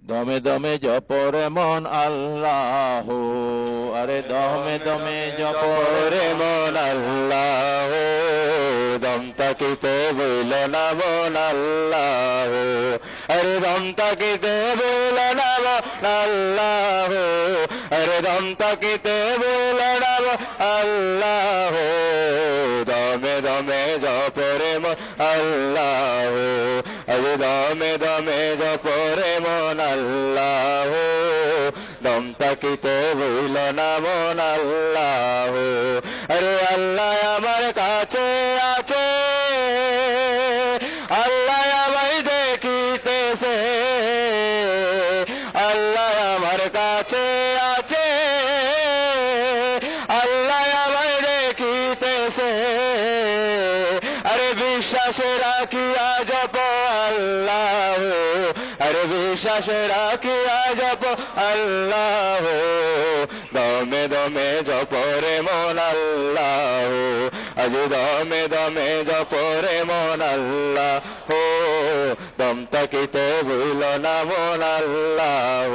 দমে দমে জপরে মন আল্লাহ, আরে দমে দমে জপরে মন আল্লাহ, দম তাকিতে বইল না মন আল্লাহ, আরে দম তাকিতে বইল না মন আল্লাহ, আরে দম তাকিতে বইল না মন আল্লাহ, দমে দমে জপরে মন আল্লাহ, আরে দমে দমে জপরে মন আল্লাহ, দম তাকিতে বইল না মন আল্লাহ, আরে আল্লাহ আমার কাছে আছে, আল্লাহ আমায় দেখিতেছে, আল্লাহ আমার কাছে আছে, আল্লাহ আমায় দেখিতেছে, আরে বিশ্বাসে রাখিয়া জপ আল্লাহ, আরে বিশ্বাসে রাখিয়া জপ আল্লাহ, দমে দমে জপরে মন আল্লাহ, আজ দমে দমে জপরে মন আল্লাহ, দম তাকিতে বইল না মন আল্লাহ,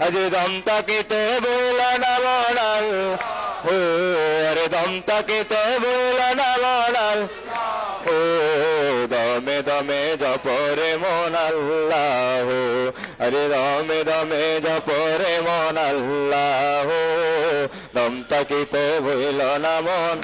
আজ দম তাকিতে বইল না মন আল্লাহ, আরে দম তাকিতে বইল না মন আল্লাহ, দমে দমে জপরে মন আল্লাহ, আরে দমে দমে জপরে মন আল্লাহ, দম তাকিতে বইল না মন